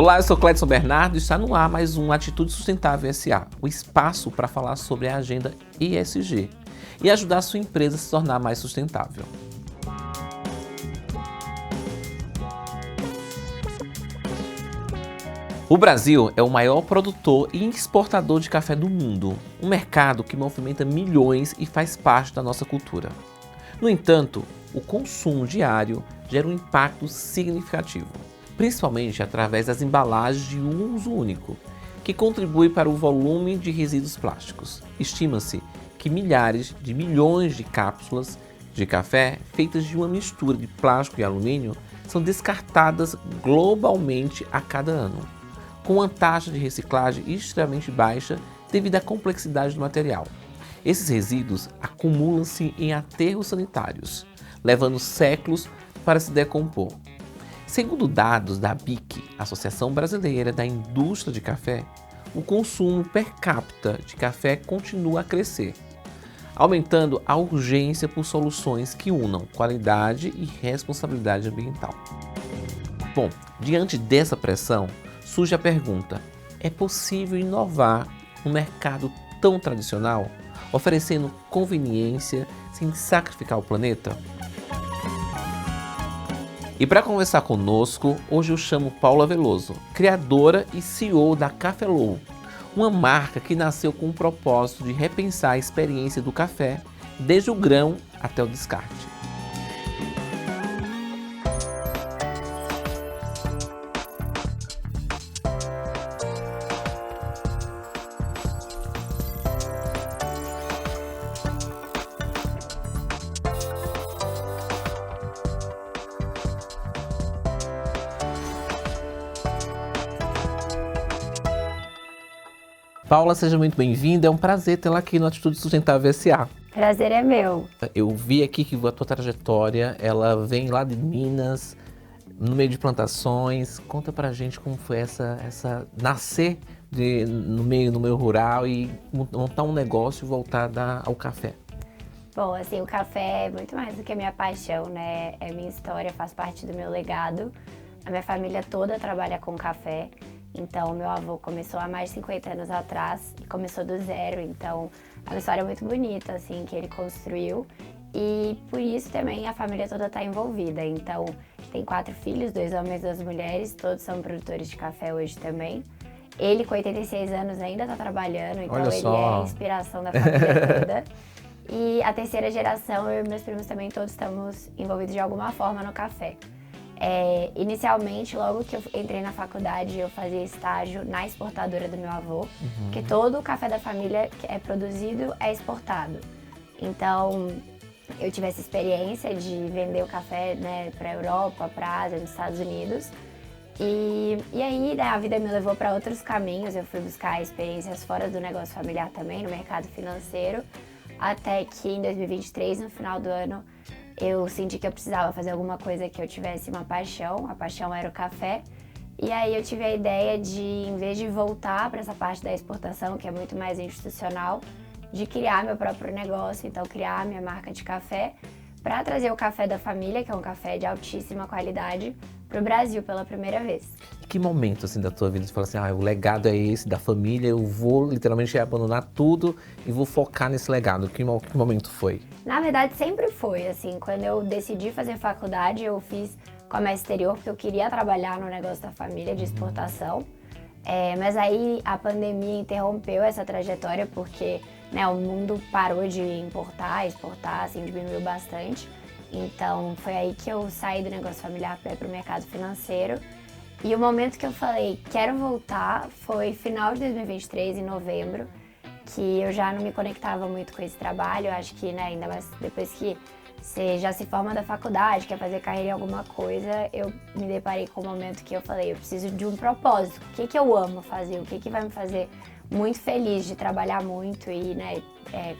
Olá, eu sou Cledson Bernardo e está no ar mais um Atitude Sustentável SA, o espaço para falar sobre a agenda ESG e ajudar a sua empresa a se tornar mais sustentável. O Brasil é o maior produtor e exportador de café do mundo, um mercado que movimenta milhões e faz parte da nossa cultura. No entanto, o consumo diário gera um impacto significativo, principalmente através das embalagens de uso único, que contribui para o volume de resíduos plásticos. Estima-se que milhares de milhões de cápsulas de café feitas de uma mistura de plástico e alumínio são descartadas globalmente a cada ano, com uma taxa de reciclagem extremamente baixa devido à complexidade do material. Esses resíduos acumulam-se em aterros sanitários, levando séculos para se decompor. Segundo dados da ABIC, Associação Brasileira da Indústria de Café, o consumo per capita de café continua a crescer, aumentando a urgência por soluções que unam qualidade e responsabilidade ambiental. Bom, diante dessa pressão, surge a pergunta: é possível inovar no mercado tão tradicional, oferecendo conveniência sem sacrificar o planeta? E para conversar conosco, hoje eu chamo Paula Veloso, criadora e CEO da Cafelou, uma marca que nasceu com o propósito de repensar a experiência do café, desde o grão até o descarte. Paula, seja muito bem-vinda, é um prazer tê-la aqui no Atitude Sustentável SA. Prazer é meu. Eu vi aqui que a tua trajetória, ela vem lá de Minas, no meio de plantações. Conta pra gente como foi essa nascer no meio rural e montar um negócio voltado ao café. Bom, assim, o café é muito mais do que a minha paixão, né? É minha história, faz parte do meu legado. A minha família toda trabalha com café. Então, meu avô começou há mais de 50 anos atrás e começou do zero. Então, é uma história muito bonita, assim, que ele construiu. E por isso também a família toda está envolvida. Então, tem 4 filhos, 2 homens e 2 mulheres. Todos são produtores de café hoje também. Ele, com 86 anos, ainda está trabalhando. Então, ele é a inspiração da família toda. E a terceira geração, eu e meus primos também, todos estamos envolvidos de alguma forma no café. Inicialmente, logo que eu entrei na faculdade, eu fazia estágio na exportadora do meu avô, porque todo o café da família que é produzido é exportado. Então, eu tive essa experiência de vender o café, né, para a Europa, para a Ásia, nos Estados Unidos. E aí, né, a vida me levou para outros caminhos, eu fui buscar experiências fora do negócio familiar também, no mercado financeiro, até que em 2023, no final do ano, eu senti que eu precisava fazer alguma coisa que eu tivesse uma paixão. A paixão era o café. E aí eu tive a ideia de, em vez de voltar para essa parte da exportação, que é muito mais institucional, de criar meu próprio negócio, então criar minha marca de café, para trazer o café da família, que é um café de altíssima qualidade, para o Brasil pela primeira vez. Que momento assim da tua vida você fala assim, o legado é esse da família, eu vou literalmente abandonar tudo e vou focar nesse legado? Que momento foi? Na verdade sempre foi, assim, quando eu decidi fazer faculdade, eu fiz comércio exterior porque eu queria trabalhar no negócio da família de exportação. Mas aí a pandemia interrompeu essa trajetória porque, né, o mundo parou de importar, exportar, assim, diminuiu bastante. Então foi aí que eu saí do negócio familiar para ir para o mercado financeiro. E o momento que eu falei, quero voltar, foi final de 2023, em novembro, que eu já não me conectava muito com esse trabalho. Eu acho que, né, ainda mais depois que você já se forma da faculdade, quer fazer carreira em alguma coisa, eu me deparei com o momento que eu falei, eu preciso de um propósito. O que eu amo fazer? O que vai me fazer muito feliz de trabalhar muito e, né,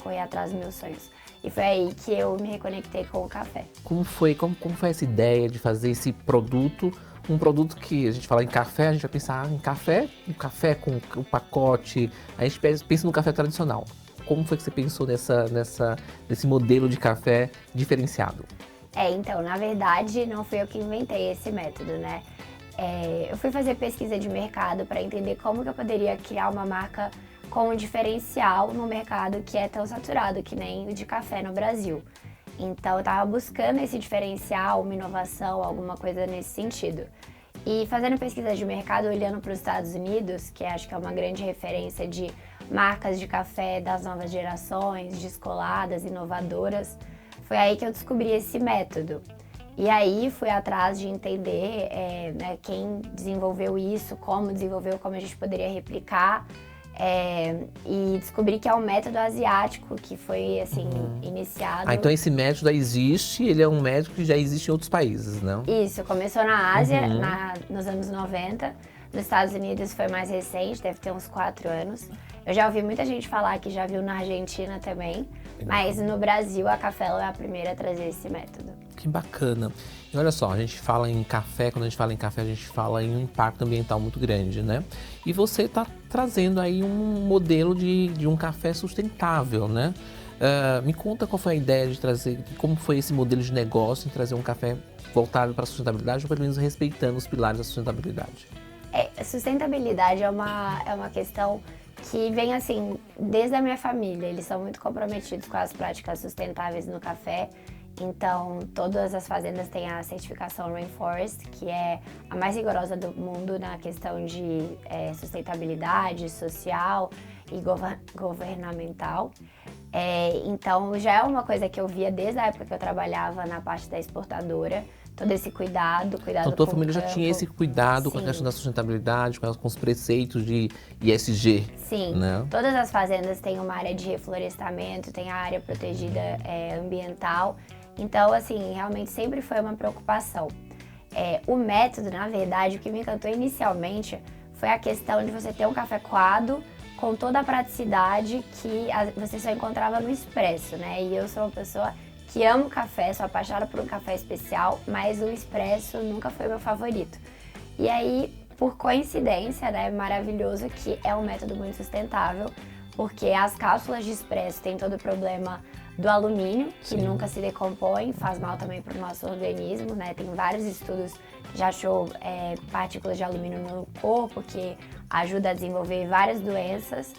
correr atrás dos meus sonhos? E foi aí que eu me reconectei com o café. Como foi essa ideia de fazer esse produto? Um produto que a gente fala em café, a gente vai pensar em café, um café com o pacote, a gente pensa no café tradicional. Como foi que você pensou nesse modelo de café diferenciado? Então, na verdade, não fui eu que inventei esse método, né? eu fui fazer pesquisa de mercado para entender como que eu poderia criar uma marca com um diferencial no mercado que é tão saturado que nem o de café no Brasil. Então eu estava buscando esse diferencial, uma inovação, alguma coisa nesse sentido. E fazendo pesquisa de mercado, olhando para os Estados Unidos, que acho que é uma grande referência de marcas de café das novas gerações, descoladas, inovadoras, foi aí que eu descobri esse método. E aí fui atrás de entender né, quem desenvolveu isso, como desenvolveu, como a gente poderia replicar. E descobri que é um método asiático que foi assim iniciado. Então esse método existe, ele é um método que já existe em outros países, não? Isso, começou na Ásia, nos anos 90. Nos Estados Unidos foi mais recente, deve ter uns 4 anos. Eu já ouvi muita gente falar que já viu na Argentina também, mas no Brasil a Cafelo é a primeira a trazer esse método. Que bacana. E olha só, a gente fala em café, quando a gente fala em café, a gente fala em um impacto ambiental muito grande, né? E você está trazendo aí um modelo de um café sustentável, né? Me conta qual foi a ideia de trazer, como foi esse modelo de negócio em trazer um café voltado para a sustentabilidade, ou pelo menos respeitando os pilares da sustentabilidade. Sustentabilidade é uma questão que vem assim, desde a minha família. Eles são muito comprometidos com as práticas sustentáveis no café. Então, todas as fazendas têm a certificação Rainforest, que é a mais rigorosa do mundo na questão de sustentabilidade social e governamental. Então, já é uma coisa que eu via desde a época que eu trabalhava na parte da exportadora, todo esse cuidado Então, tua com família o já campo. tinha esse cuidado com a questão da sustentabilidade, com os preceitos de ESG. Sim, né? Todas as fazendas têm uma área de reflorestamento, tem a área protegida ambiental. Então, assim, realmente sempre foi uma preocupação. O método, na verdade, o que me encantou inicialmente foi a questão de você ter um café coado com toda a praticidade que você só encontrava no expresso, né? E eu sou uma pessoa que amo café, sou apaixonada por um café especial, mas o expresso nunca foi meu favorito. E aí, por coincidência, né, maravilhoso que é um método muito sustentável, porque as cápsulas de expresso têm todo o problema do alumínio, que nunca se decompõe, faz mal também para o nosso organismo, né? Tem vários estudos que já achou partículas de alumínio no corpo, que ajuda a desenvolver várias doenças.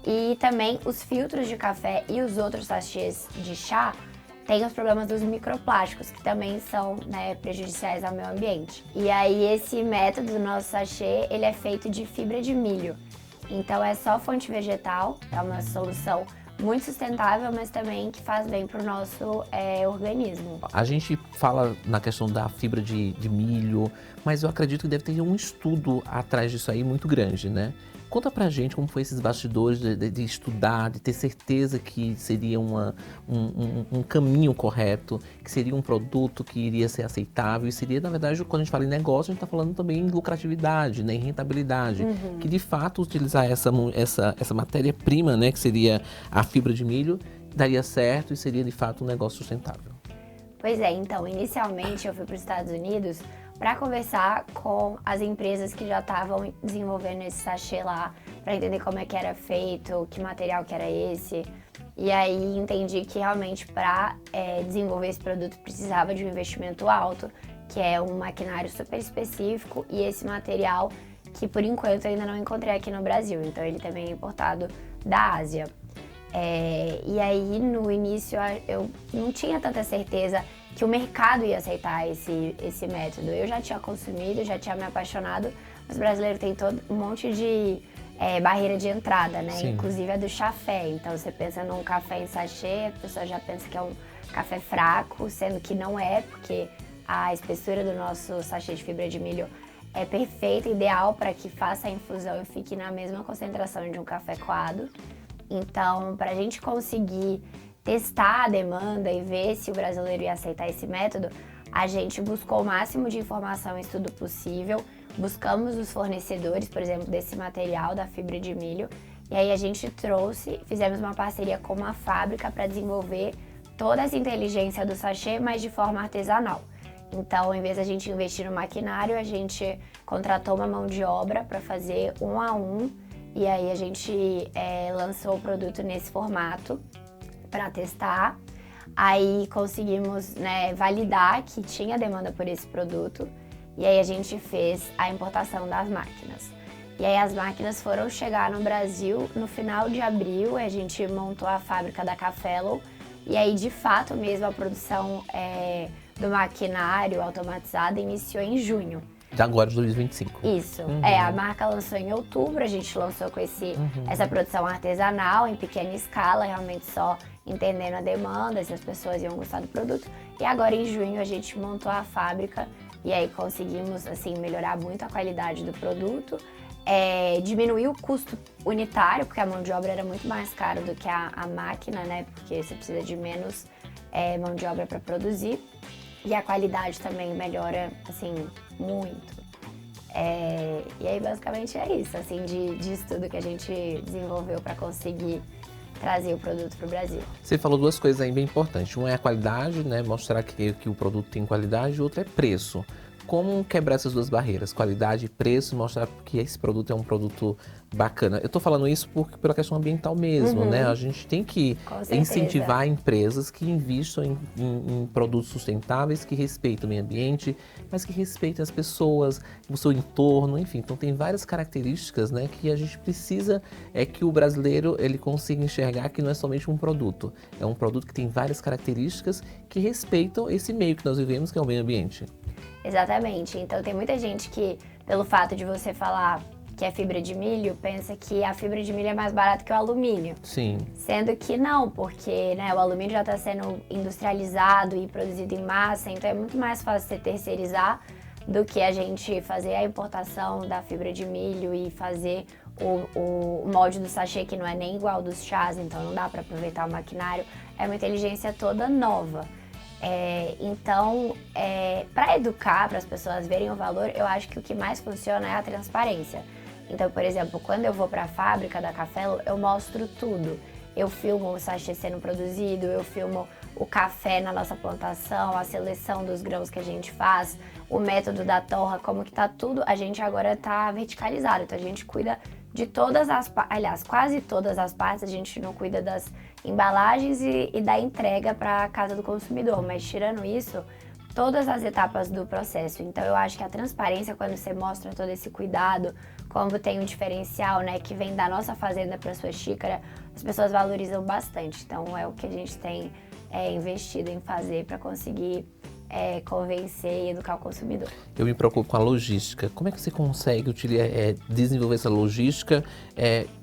E também os filtros de café e os outros sachês de chá tem os problemas dos microplásticos, que também são prejudiciais ao meio ambiente. E aí esse método do nosso sachê, ele é feito de fibra de milho. Então é só fonte vegetal, é uma solução muito sustentável, mas também que faz bem para o nosso organismo. A gente fala na questão da fibra de milho, mas eu acredito que deve ter um estudo atrás disso aí muito grande, né? Conta pra gente como foi esses bastidores de estudar, de ter certeza que seria um caminho correto, que seria um produto que iria ser aceitável e seria, na verdade, quando a gente fala em negócio, a gente está falando também em lucratividade, né, em rentabilidade, que de fato utilizar essa matéria-prima, né, que seria a fibra de milho, daria certo e seria de fato um negócio sustentável. Pois então, inicialmente eu fui para os Estados Unidos para conversar com as empresas que já estavam desenvolvendo esse sachê lá, para entender como é que era feito, que material que era esse. E aí entendi que realmente para desenvolver esse produto precisava de um investimento alto, que é um maquinário super específico e esse material que por enquanto ainda não encontrei aqui no Brasil, então ele também é importado da Ásia. E aí no início eu não tinha tanta certeza que o mercado ia aceitar esse método. Eu já tinha consumido, já tinha me apaixonado, mas o brasileiro tem todo um monte de barreira de entrada, né? Sim. Inclusive a do chafé. Então você pensa num café em sachê, a pessoa já pensa que é um café fraco, sendo que não é, porque a espessura do nosso sachê de fibra de milho é perfeita, ideal para que faça a infusão e fique na mesma concentração de um café coado. Então, para a gente conseguir testar a demanda e ver se o brasileiro ia aceitar esse método, a gente buscou o máximo de informação e estudo possível, buscamos os fornecedores, por exemplo, desse material, da fibra de milho, e aí a gente fizemos uma parceria com uma fábrica para desenvolver toda essa inteligência do sachê, mas de forma artesanal. Então, em vez de a gente investir no maquinário, a gente contratou uma mão de obra para fazer 1 a 1, e aí a gente lançou o produto nesse formato para testar. Aí conseguimos validar que tinha demanda por esse produto. e aí a gente fez a importação das máquinas. E aí as máquinas foram chegar no Brasil no final de abril, a gente montou a fábrica da Cafelo, e aí de fato mesmo a produção do maquinário automatizado iniciou em junho. De agora, de 2025. Isso. A marca lançou em outubro, a gente lançou com essa produção artesanal em pequena escala, realmente só entendendo a demanda, se as pessoas iam gostar do produto. E agora em junho a gente montou a fábrica e aí conseguimos assim melhorar muito a qualidade do produto, diminuir o custo unitário, porque a mão de obra era muito mais cara do que a máquina, né? Porque você precisa de menos mão de obra para produzir. E a qualidade também melhora, assim, muito. E aí, basicamente, é isso, assim, de estudo que a gente desenvolveu para conseguir trazer o produto para o Brasil. Você falou duas coisas aí bem importantes. Uma é a qualidade, né? Mostrar que o produto tem qualidade, e outra é preço. Como quebrar essas duas barreiras, qualidade e preço, e mostrar que esse produto é um produto bacana. Eu estou falando isso pela questão ambiental mesmo, né? A gente tem que incentivar empresas que investam em produtos sustentáveis, que respeitam o meio ambiente, mas que respeitem as pessoas, o seu entorno, enfim. Então tem várias características, né, que a gente precisa que o brasileiro ele consiga enxergar que não é somente um produto. É um produto que tem várias características que respeitam esse meio que nós vivemos, que é o meio ambiente. Exatamente. Então tem muita gente que, pelo fato de você falar que é fibra de milho, pensa que a fibra de milho é mais barata que o alumínio. Sim. Sendo que não, porque né, o alumínio já está sendo industrializado e produzido em massa, então é muito mais fácil você terceirizar do que a gente fazer a importação da fibra de milho e fazer o molde do sachê, que não é nem igual dos chás, então não dá para aproveitar o maquinário. É uma inteligência toda nova. Então, para educar, para as pessoas verem o valor, eu acho que o que mais funciona é a transparência. Então, por exemplo, quando eu vou para a fábrica da Cafelo, eu mostro tudo. Eu filmo o sachê sendo produzido, eu filmo o café na nossa plantação, a seleção dos grãos que a gente faz, o método da torra, como que tá tudo. A gente agora tá verticalizado, então a gente cuida de todas as partes, aliás, quase todas as partes, a gente não cuida das embalagens e da entrega para a casa do consumidor, mas tirando isso, todas as etapas do processo. Então eu acho que a transparência, quando você mostra todo esse cuidado, como tem um diferencial, né, que vem da nossa fazenda para sua xícara, as pessoas valorizam bastante. Então é o que a gente tem investido em fazer para conseguir convencer e educar o consumidor. Eu me preocupo com a logística. Como é que você consegue desenvolver essa logística,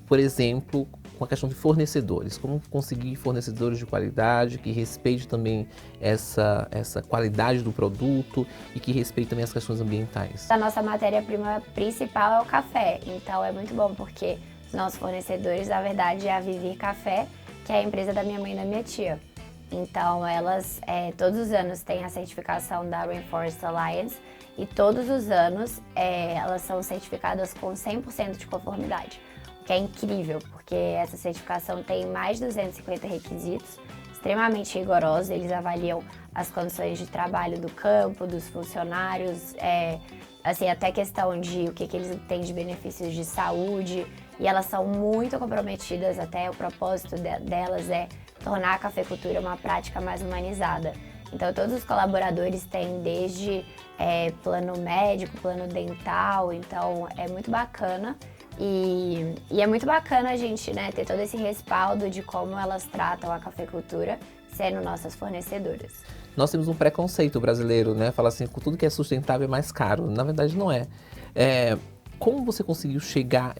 por exemplo, com a questão de fornecedores? Como conseguir fornecedores de qualidade, que respeitem também essa qualidade do produto e que respeitem também as questões ambientais? A nossa matéria-prima principal é o café, então é muito bom porque os nossos fornecedores, na verdade, é a Vivir Café, que é a empresa da minha mãe e da minha tia. Então elas todos os anos têm a certificação da Rainforest Alliance e todos os anos elas são certificadas com 100% de conformidade, o que é incrível, porque essa certificação tem mais de 250 requisitos extremamente rigorosos. Eles avaliam as condições de trabalho do campo, dos funcionários, assim, até questão de o que eles têm de benefícios de saúde, e elas são muito comprometidas, até o propósito delas é tornar a cafeicultura uma prática mais humanizada. Então todos os colaboradores têm desde plano médico, plano dental, então é muito bacana. E é muito bacana a gente, né, ter todo esse respaldo de como elas tratam a cafeicultura, sendo nossas fornecedoras. Nós temos um preconceito brasileiro, né? Falar assim, tudo que é sustentável é mais caro. Na verdade, não é. Como você conseguiu chegar,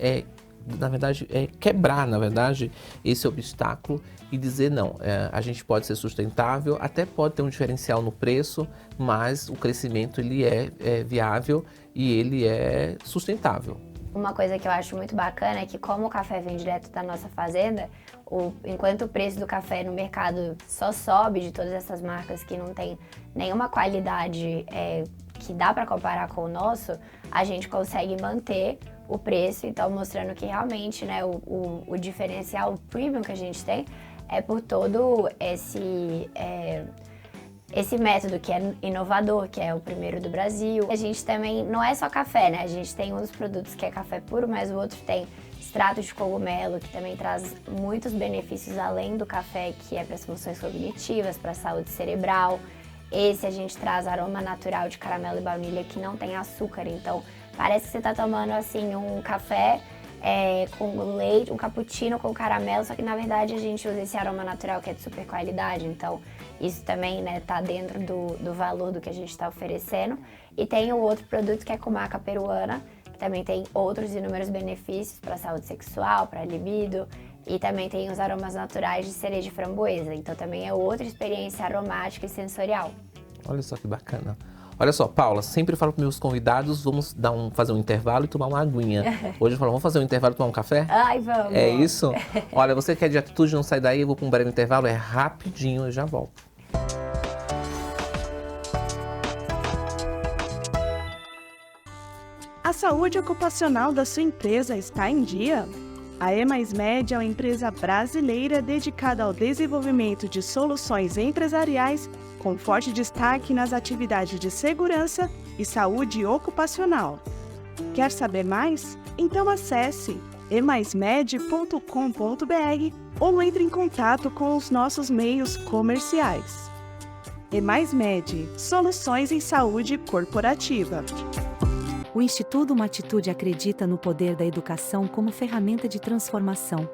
na verdade, quebrar, na verdade, esse obstáculo e dizer, não, a gente pode ser sustentável, até pode ter um diferencial no preço, mas o crescimento ele é viável e ele é sustentável. Uma coisa que eu acho muito bacana é que, como o café vem direto da nossa fazenda, enquanto o preço do café no mercado só sobe de todas essas marcas que não tem nenhuma qualidade que dá para comparar com o nosso, a gente consegue manter o preço, então mostrando que realmente, né, o diferencial, o premium que a gente tem é por todo esse método que é inovador, que é o primeiro do Brasil. A gente também, não é só café, né? A gente tem um dos produtos que é café puro, mas o outro tem extrato de cogumelo, que também traz muitos benefícios além do café, que é para as funções cognitivas, para a saúde cerebral. Esse a gente traz aroma natural de caramelo e baunilha que não tem açúcar, então parece que você tá tomando assim um café com leite, um cappuccino com caramelo, só que na verdade a gente usa esse aroma natural que é de super qualidade, então isso também, né, tá dentro do valor do que a gente está oferecendo. E tem o outro produto que é com maca peruana, que também tem outros inúmeros benefícios para a saúde sexual, para libido, e também tem os aromas naturais de cereja e framboesa, então também é outra experiência aromática e sensorial. Olha só que bacana. Olha só, Paula, sempre falo para meus convidados, vamos fazer um intervalo e tomar uma aguinha. Hoje eu falo, vamos fazer um intervalo e tomar um café? Ai, vamos! É isso? Olha, você que é de atitude, não sai daí, eu vou para um breve intervalo, é rapidinho, eu já volto. A saúde ocupacional da sua empresa está em dia? A E+Med é uma empresa brasileira dedicada ao desenvolvimento de soluções empresariais com forte destaque nas atividades de segurança e saúde ocupacional. Quer saber mais? Então acesse emaismed.com.br ou entre em contato com os nossos meios comerciais. E+Med, soluções em saúde corporativa. O Instituto Uma Atitude acredita no poder da educação como ferramenta de transformação.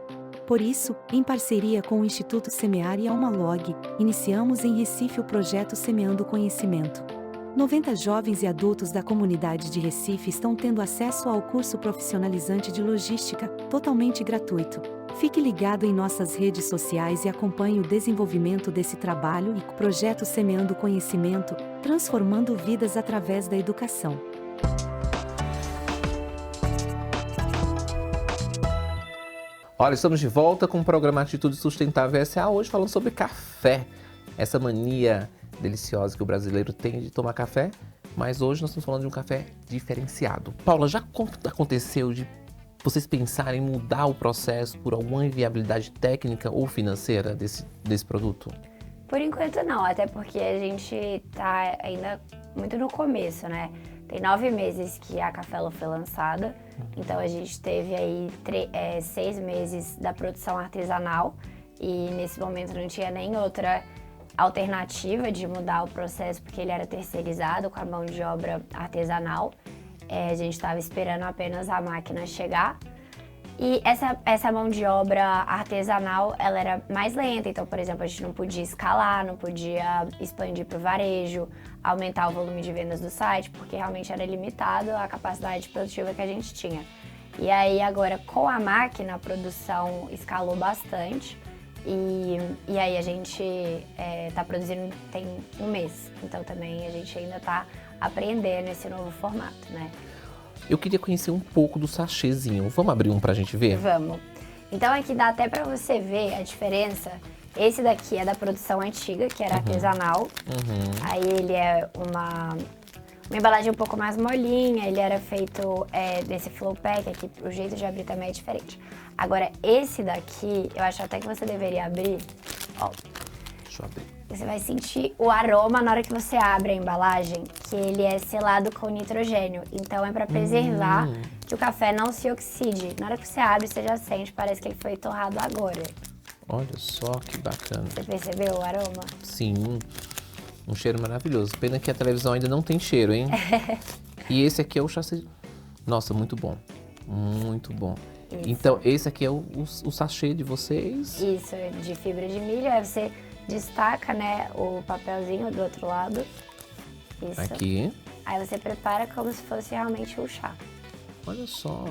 Por isso, em parceria com o Instituto Semear e a Almalog, iniciamos em Recife o projeto Semeando Conhecimento. 90 jovens e adultos da comunidade de Recife estão tendo acesso ao curso profissionalizante de logística, totalmente gratuito. Fique ligado em nossas redes sociais e acompanhe o desenvolvimento desse trabalho e projeto Semeando Conhecimento, transformando vidas através da educação. Olha, estamos de volta com o programa Atitude Sustentável SA, hoje falando sobre café. Essa mania deliciosa que o brasileiro tem de tomar café, mas hoje nós estamos falando de um café diferenciado. Paula, já aconteceu de vocês pensarem em mudar o processo por alguma inviabilidade técnica ou financeira desse produto? Por enquanto não, até porque a gente tá ainda muito no começo, né? Tem 9 meses que a Cafelo foi lançada, então a gente teve aí 6 meses da produção artesanal e nesse momento não tinha nem outra alternativa de mudar o processo porque ele era terceirizado com a mão de obra artesanal. A gente estava esperando apenas a máquina chegar. E essa mão de obra artesanal, ela era mais lenta, então, por exemplo, a gente não podia escalar, não podia expandir para o varejo, aumentar o volume de vendas do site, porque realmente era limitado a capacidade produtiva que a gente tinha. E aí, agora, com a máquina, a produção escalou bastante e aí a gente está produzindo tem um mês, então também a gente ainda está aprendendo esse novo formato, né? Eu queria conhecer um pouco do sachêzinho. Vamos abrir um pra gente ver? Vamos. Então aqui dá até pra você ver a diferença. Esse daqui é da produção antiga, que era artesanal. Aí ele é uma embalagem um pouco mais molinha, ele era feito desse flow pack aqui, o jeito de abrir também é diferente. Agora esse daqui, eu acho até que você deveria abrir, ó. Deixa eu abrir. Você vai sentir o aroma na hora que você abre a embalagem, que ele é selado com nitrogênio. Então é para preservar que o café não se oxide. Na hora que você abre, você já sente, parece que ele foi torrado agora. Olha só que bacana. Você percebeu o aroma? Sim, um cheiro maravilhoso. Pena que a televisão ainda não tem cheiro, hein? E esse aqui é o sachê. Nossa, muito bom. Muito bom. Isso. Então, esse aqui é o sachê de vocês? Isso, de fibra de milho. Aí você destaca, né, o papelzinho do outro lado. Isso. Aqui. Aí você prepara como se fosse realmente um chá. Olha só.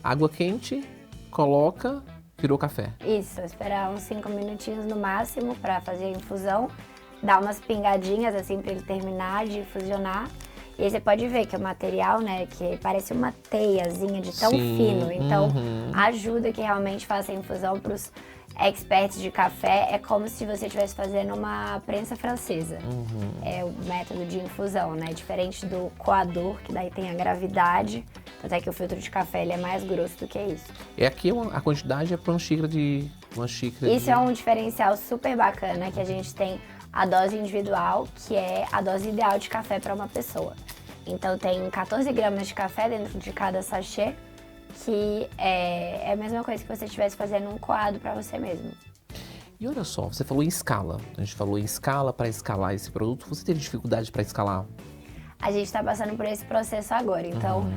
Água quente, coloca, virou café. Isso, esperar uns 5 minutinhos no máximo para fazer a infusão. Dar umas pingadinhas assim para ele terminar de infusionar. E aí você pode ver que o material, né, que parece uma teiazinha de tão fino. Então, ajuda que realmente faça a infusão para os experts de café. É como se você estivesse fazendo uma prensa francesa. É o método de infusão, né? Diferente do coador, que daí tem a gravidade. Até que o filtro de café ele é mais grosso do que isso. E aqui a quantidade é para uma xícara de... Isso é um diferencial super bacana, que a gente tem a dose individual, que é a dose ideal de café para uma pessoa. Então tem 14 gramas de café dentro de cada sachê, que é a mesma coisa que você estivesse fazendo um coado para você mesmo. E olha só, você falou em escala. A gente falou em escala para escalar esse produto. Você teve dificuldade para escalar? A gente está passando por esse processo agora, então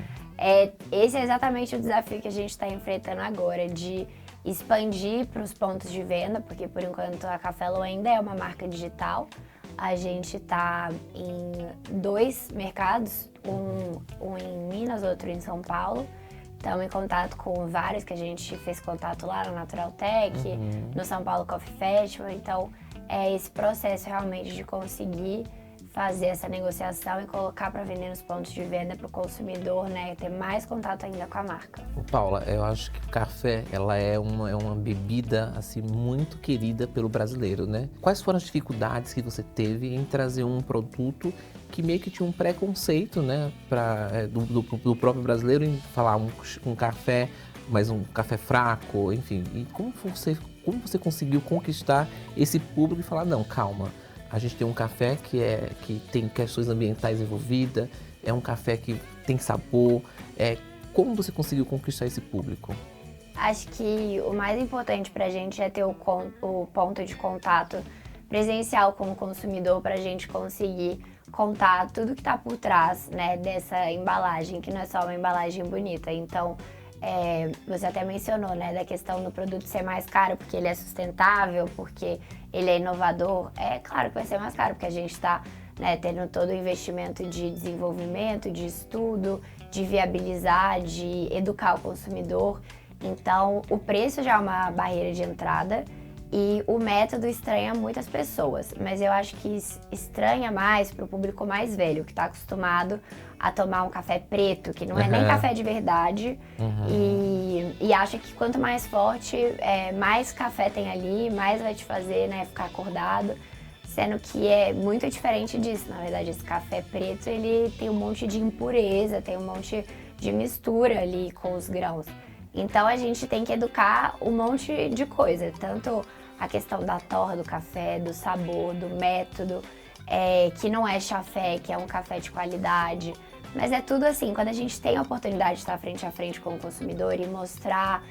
esse é exatamente o desafio que a gente está enfrentando agora, de expandir para os pontos de venda, porque por enquanto a Cafelo ainda é uma marca digital. A gente está em 2 mercados, um em Minas, outro em São Paulo. Estamos em contato com vários que a gente fez contato lá no Natural Tech, no São Paulo Coffee Festival. Então, é esse processo realmente de conseguir fazer essa negociação e colocar para vender nos pontos de venda para o consumidor, né, ter mais contato ainda com a marca. Paula, eu acho que o café, ela é uma bebida assim muito querida pelo brasileiro, né? Quais foram as dificuldades que você teve em trazer um produto que meio que tinha um preconceito, né, do próprio brasileiro em falar um café, mas um café fraco, enfim? E como você conseguiu conquistar esse público e falar, não, calma, a gente tem um café que tem questões ambientais envolvidas, é um café que tem sabor. Como você conseguiu conquistar esse público? Acho que o mais importante para a gente é ter o ponto de contato presencial com o consumidor, para a gente conseguir contar tudo que está por trás, né, dessa embalagem, que não é só uma embalagem bonita. Então, você até mencionou, né, da questão do produto ser mais caro porque ele é sustentável, porque ele é inovador. É claro que vai ser mais caro, porque a gente está, né, tendo todo o investimento de desenvolvimento, de estudo, de viabilizar, de educar o consumidor. Então, o preço já é uma barreira de entrada e o método estranha muitas pessoas, mas eu acho que estranha mais para o público mais velho, que está acostumado a tomar um café preto, que não é nem café de verdade, e acha que quanto mais forte, mais café tem ali, mais vai te fazer, né, ficar acordado, sendo que é muito diferente disso. Na verdade, esse café preto, ele tem um monte de impureza, tem um monte de mistura ali com os grãos. Então a gente tem que educar um monte de coisa, tanto a questão da torra do café, do sabor, do método, que não é chafé, que é um café de qualidade. Mas é tudo assim, quando a gente tem a oportunidade de estar frente a frente com o consumidor e mostrar,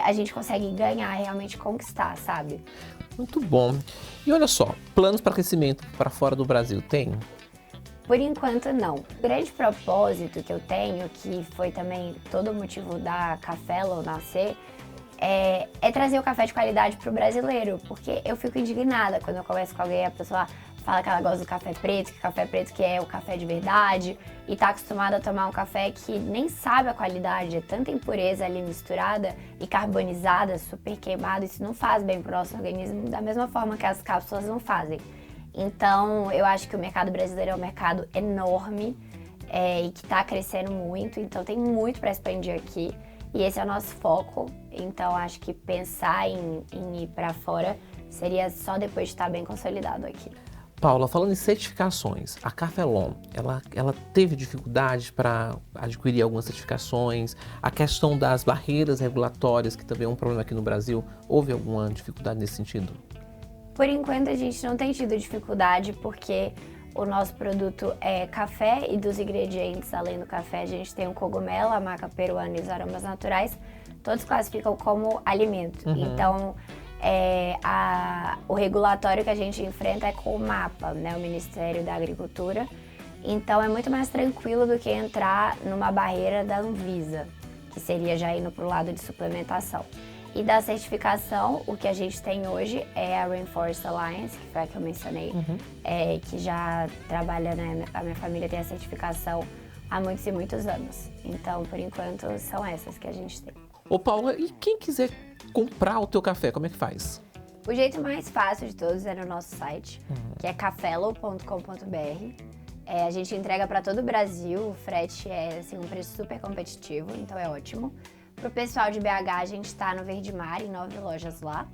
a gente consegue ganhar, realmente conquistar, sabe? Muito bom. E olha só, planos para crescimento para fora do Brasil tem? Por enquanto, não. O grande propósito que eu tenho, que foi também todo o motivo da Cafelo nascer, é trazer o café de qualidade para o brasileiro, porque eu fico indignada quando eu converso com alguém, a pessoa fala que ela gosta do café preto, que café preto que é o café de verdade, e tá acostumada a tomar um café que nem sabe a qualidade, é tanta impureza ali misturada e carbonizada, super queimado, isso não faz bem pro nosso organismo, da mesma forma que as cápsulas não fazem. Então, eu acho que o mercado brasileiro é um mercado enorme e que está crescendo muito, então tem muito para expandir aqui e esse é o nosso foco. Então, acho que pensar em ir para fora seria só depois de estar bem consolidado aqui. Paula, falando em certificações, a Cafelon, ela teve dificuldade para adquirir algumas certificações? A questão das barreiras regulatórias, que também é um problema aqui no Brasil, houve alguma dificuldade nesse sentido? Por enquanto a gente não tem tido dificuldade porque o nosso produto é café e dos ingredientes, além do café, a gente tem o cogumelo, a maca peruana e os aromas naturais, todos classificam como alimento. Então, o regulatório que a gente enfrenta é com o MAPA, né, o Ministério da Agricultura. Então, é muito mais tranquilo do que entrar numa barreira da Anvisa, que seria já indo para o lado de suplementação. E da certificação, o que a gente tem hoje é a Rainforest Alliance, que foi a que eu mencionei, que já trabalha, né? A minha família tem a certificação há muitos e muitos anos. Então, por enquanto, são essas que a gente tem. Ô Paula, e quem quiser comprar o teu café, como é que faz? O jeito mais fácil de todos é no nosso site, que é cafelo.com.br. A gente entrega para todo o Brasil, o frete é assim, um preço super competitivo, então é ótimo. Pro pessoal de BH, a gente tá no Verde Mar, em 9 lojas lá.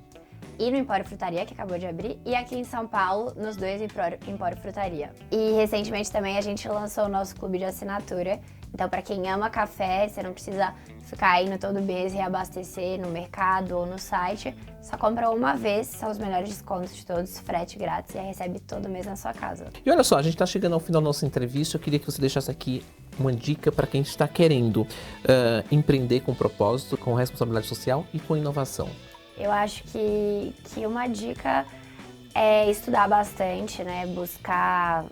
E no Empório Frutaria, que acabou de abrir. E aqui em São Paulo, nos 2 Empório Frutaria. E recentemente também a gente lançou o nosso clube de assinatura. Então, para quem ama café, você não precisa ficar indo todo mês e reabastecer no mercado ou no site. Só compra uma vez, são os melhores descontos de todos, frete grátis e aí recebe todo mês na sua casa. E olha só, a gente está chegando ao final da nossa entrevista. Eu queria que você deixasse aqui uma dica para quem está querendo empreender com propósito, com responsabilidade social e com inovação. Eu acho que uma dica é estudar bastante, né? Buscar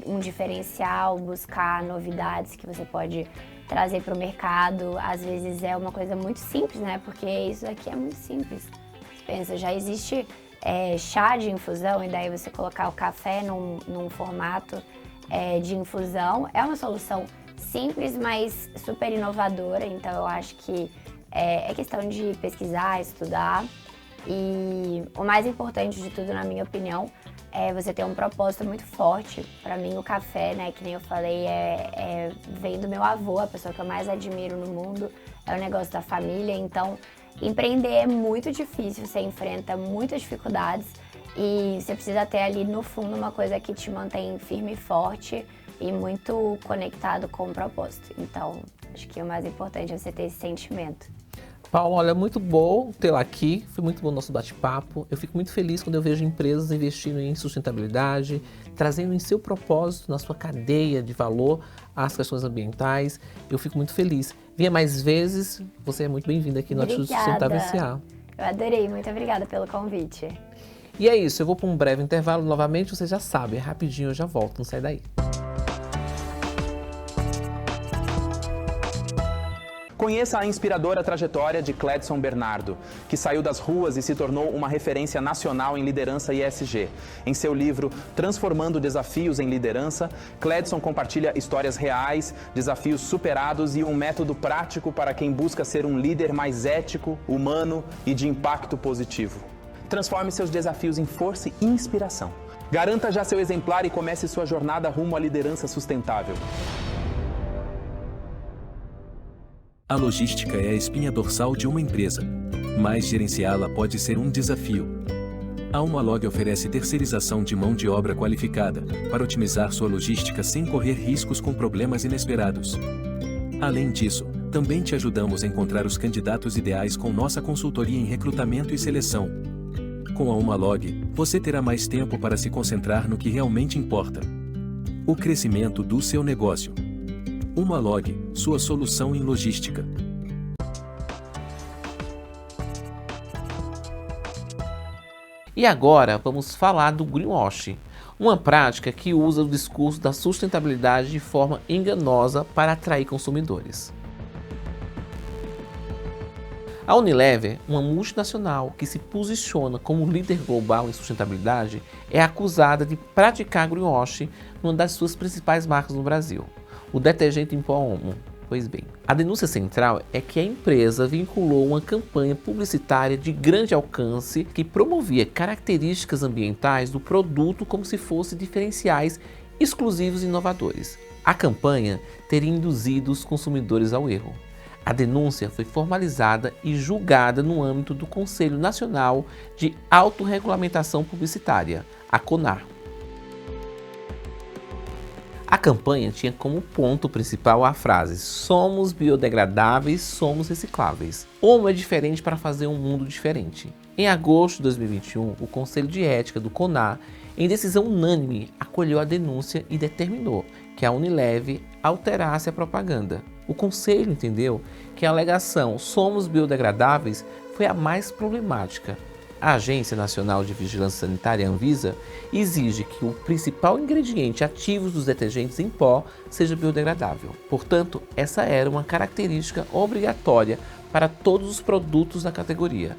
um diferencial, buscar novidades que você pode trazer para o mercado. Às vezes é uma coisa muito simples, né? Porque isso aqui é muito simples. Você pensa, já existe chá de infusão, e daí você colocar o café num formato de infusão. É uma solução simples, mas super inovadora. Então eu acho que é questão de pesquisar, estudar. E o mais importante de tudo, na minha opinião, é você ter um propósito muito forte. Para mim, o café, né, que nem eu falei, vem do meu avô, a pessoa que eu mais admiro no mundo, é o negócio da família. Então, empreender é muito difícil, você enfrenta muitas dificuldades e você precisa ter ali no fundo uma coisa que te mantém firme e forte e muito conectado com o propósito. Então, acho que o mais importante é você ter esse sentimento. Paulo, olha, muito bom tê-la aqui, foi muito bom o nosso bate-papo. Eu fico muito feliz quando eu vejo empresas investindo em sustentabilidade, trazendo em seu propósito, na sua cadeia de valor, as questões ambientais. Eu fico muito feliz. Venha mais vezes, você é muito bem-vinda aqui no Atitude Sustentável S.A. Eu adorei, muito obrigada pelo convite. E é isso, eu vou para um breve intervalo novamente, você já sabe, rapidinho eu já volto, não sai daí. Conheça a inspiradora trajetória de Cledson Bernardo, que saiu das ruas e se tornou uma referência nacional em liderança ESG. Em seu livro Transformando Desafios em Liderança, Cledson compartilha histórias reais, desafios superados e um método prático para quem busca ser um líder mais ético, humano e de impacto positivo. Transforme seus desafios em força e inspiração. Garanta já seu exemplar e comece sua jornada rumo à liderança sustentável. A logística é a espinha dorsal de uma empresa, mas gerenciá-la pode ser um desafio. A Humalog oferece terceirização de mão de obra qualificada para otimizar sua logística sem correr riscos com problemas inesperados. Além disso, também te ajudamos a encontrar os candidatos ideais com nossa consultoria em recrutamento e seleção. Com a Humalog, você terá mais tempo para se concentrar no que realmente importa: o crescimento do seu negócio. Humalog, sua solução em logística. E agora vamos falar do greenwashing, uma prática que usa o discurso da sustentabilidade de forma enganosa para atrair consumidores. A Unilever, uma multinacional que se posiciona como líder global em sustentabilidade, é acusada de praticar greenwashing numa das suas principais marcas no Brasil, o detergente em pó Omo. Pois bem, a denúncia central é que a empresa vinculou uma campanha publicitária de grande alcance que promovia características ambientais do produto como se fossem diferenciais exclusivos e inovadores. A campanha teria induzido os consumidores ao erro. A denúncia foi formalizada e julgada no âmbito do Conselho Nacional de Autorregulamentação Publicitária, a CONAR. A campanha tinha como ponto principal a frase: somos biodegradáveis, somos recicláveis. Omo é diferente para fazer um mundo diferente. Em agosto de 2021, o Conselho de Ética do CONAR, em decisão unânime, acolheu a denúncia e determinou que a Unilever alterasse a propaganda. O Conselho entendeu que a alegação "somos biodegradáveis" foi a mais problemática. A Agência Nacional de Vigilância Sanitária, Anvisa, exige que o principal ingrediente ativo dos detergentes em pó seja biodegradável. Portanto, essa era uma característica obrigatória para todos os produtos da categoria,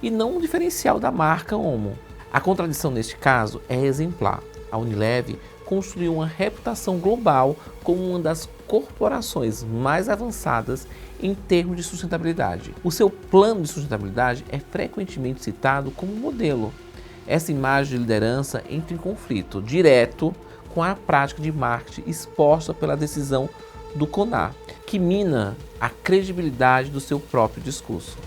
e não um diferencial da marca Omo. A contradição neste caso é exemplar. A Unilever construiu uma reputação global como uma das corporações mais avançadas em termos de sustentabilidade. O seu plano de sustentabilidade é frequentemente citado como modelo. Essa imagem de liderança entra em conflito direto com a prática de marketing exposta pela decisão do CONAR, que mina a credibilidade do seu próprio discurso.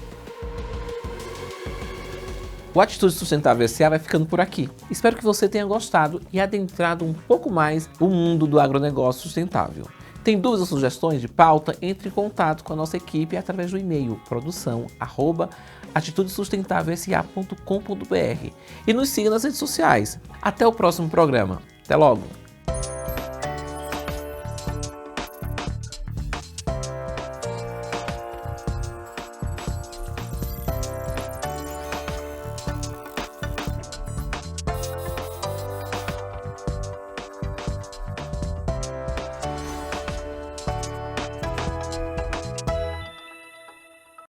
O Atitude Sustentável S.A. vai ficando por aqui. Espero que você tenha gostado e adentrado um pouco mais o mundo do agronegócio sustentável. Tem dúvidas ou sugestões de pauta? Entre em contato com a nossa equipe através do e-mail produção@atitudesustentavelsa.com.br e nos siga nas redes sociais. Até o próximo programa. Até logo!